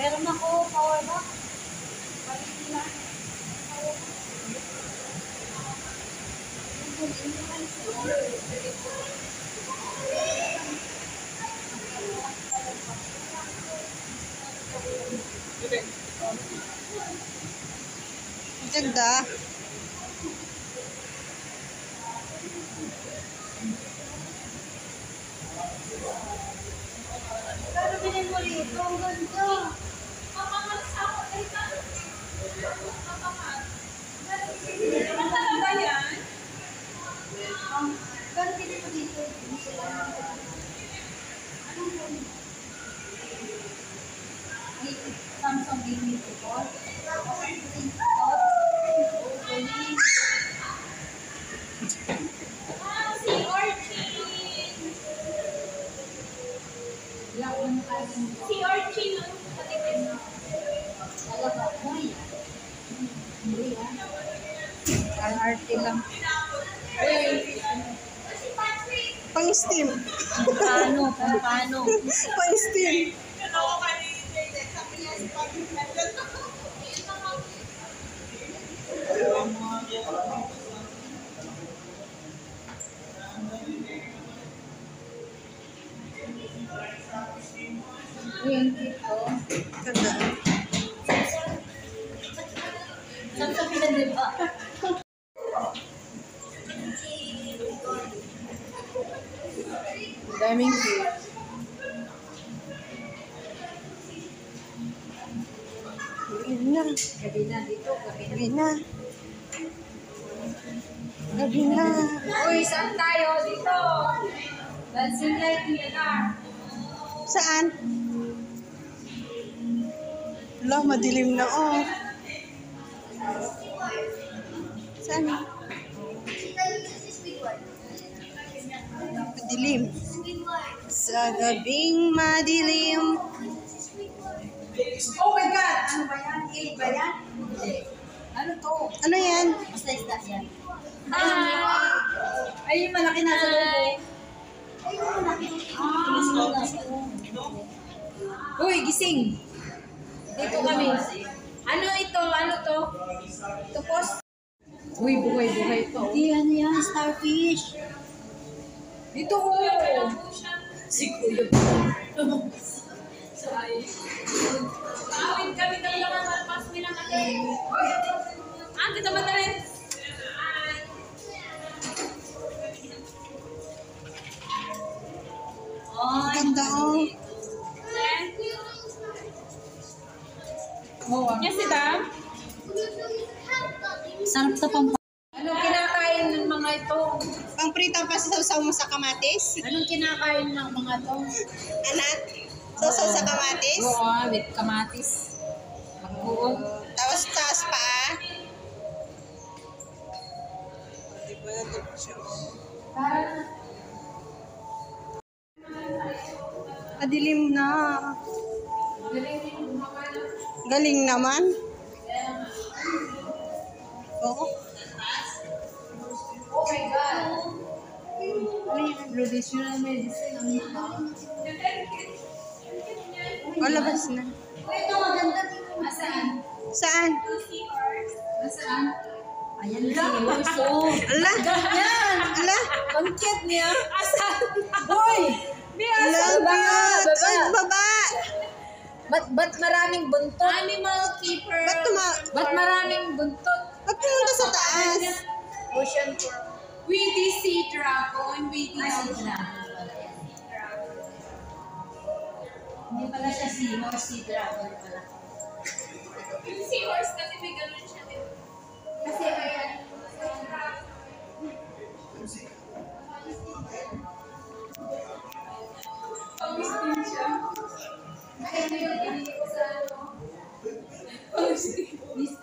Meron ako power bank. Ganda. Pero bilhin mo rito, ang ganda. Ano talaga yan? Pero bilhin mo dito. Ay, Samsung gaming ito. Si Orchid! Si Orchid, no? Patikin mo. Ang arte lang. Pang-steam. Paano? Pang-steam. Ganda. Samsung pinagdib ba? Daming cake. Gabi na. Gabi na dito, Gabi na. Gabi na. Uy, saan tayo dito? Dancing light nila na. Saan? Wala, madilim na oh. Saan? Madilim. Sa gabing madilim. Oh my God! Ano ba yan? Ilig ba yan? Ano to? Ano yan? Basta isda yan. Hi! Ay, yung malaki na sa loob. Ay, yung malaki. Uy, gising! Dito kami. Ano ito? Ano to? Ito post? Uy, buhay-buhay pa. Hindi, ano yan? Starfish. Dito ko. Si Kuya. Awin kami ng mga malpas nilang ate. Kita ba na rin? Ganda oh. Yes, Dam? Sarap to pang... Anong kinakain ng mga ito? Pang prito pa sasaw mo sa kamatis. Anong kinakain ng mga ito? Anak, sasaw sa kamatis. Oo, with kamatis. Magbuo. Tapos taas pa. Madilim na. Galing naman. Oo. Oh my God. Traditional medicine. O, labas na. Ito, maganda. Asaan? Saan? Asaan? Ayan na si Oso. Ala? Yan! Ala? Ang cute niya. Asaan? Boy! Ala, cute. Ay, baba. Ba't maraming buntot? Animal keeper. Ba't maraming buntot? Ba't pumunta sa taas? Ocean Weedy sea dragon. Weedy sea Sea dragon. Hindi pala siya seahorse, sea dragon pala. Yung seahorse kasi may ganun siya din. Kasi ayan. Pawis din siya.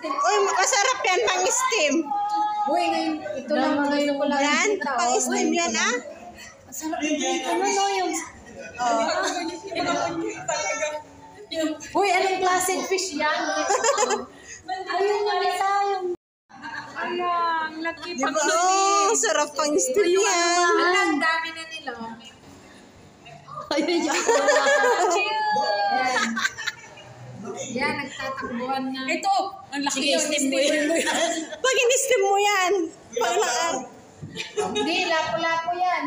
Uy, masarap yan pang steam. Uy, ngayon, ito lang mga gusto ko lang Yan, nakita, oh. pang steam yan ah. Masarap dito, no, yung... Oh. Uy, anong klaseng fish yan? Ayun yung isa, yung... Alang, laki Di ba? Oh, sarap pang steam yan. Alang, dami na nila. Ayun yung... Ewan na. Ito, ang laki yung steam mo yan. Pag in-steam mo yan, pag Hindi, lapo-lapo yan.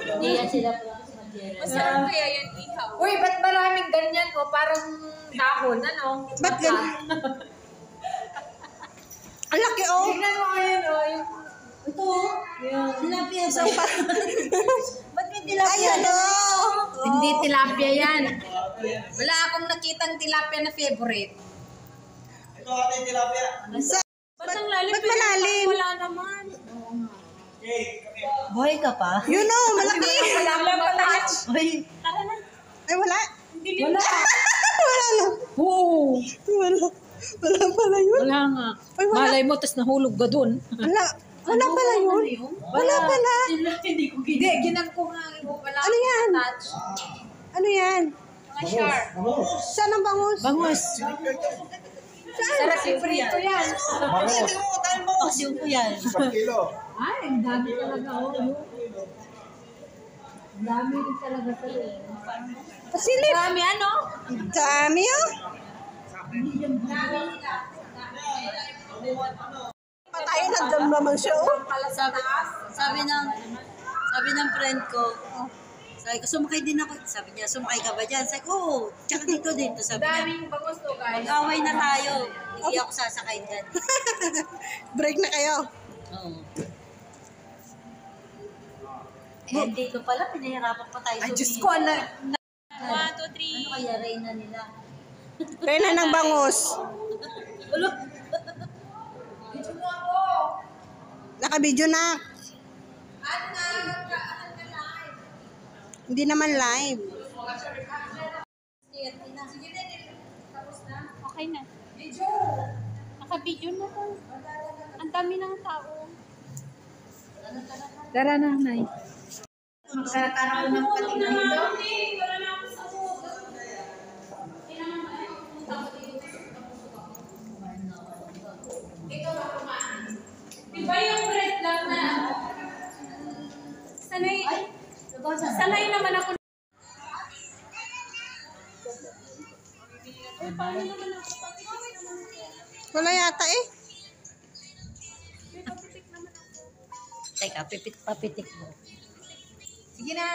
Hindi yan sila po. Masarap kaya yan ihaw. Uy, ba't maraming ganyan po? Parang dahon, ano? Ba't ganyan? Ang laki, oh. Tingnan mo ngayon, oh. Ito, yan. Tilapia. So, Ba't may tilapia? ayan, oh. Hindi tilapia yan. Wala akong nakitang tilapia na favorite. Ito ating tilapia. Ba't ang lalim? Ba't malalim? Wala naman. Buhay ka pa? You know, malaki. Wala pala. Uy. Ay, wala. Wala. Wala na. Oo. Wala pala yun. Wala nga. Ay, wala. Malay mo, tas nahulog ka dun. Wala pala yun. Wala pala. Hindi ko Hindi, ginang ko nga. Wala. Ano yan? Touch. Ano yan? Mga shark. Saan ang bangus? Bangus. Sarap yung frito yan. Bangus. Yung ko yan. 1 kilo. Ay, ang dami talaga. Oh. Ang dami rin talaga sa Pasilip. Dami ano? Dami, oh. Patay na dyan naman siya, oh. Sabi ng friend ko, sabi ko, sumakay din ako. Sabi niya, sumakay ka ba dyan? Sabi ko, oo. Tsaka dito. Sabi niya, Daming bangus to, guys. mag-away na tayo. Hindi ako sasakay dyan. Break na kayo. Oo. Eh, dito pala, pinahirapan pa tayo. Ay, Diyos ko, ala. 1, 2, 3. Ano kaya reyna nila? Kaya na ng bangus. Ulo. Nakabidyo na. Hindi naman live. Okay na. Naka-video na to. Ang dami ng tao. Tara na, Nay. Magkakaroon ng patingin dito. Diba yung bread lang na? Sanay naman ako. Wala yata eh. Teka, papitik mo. Sige na.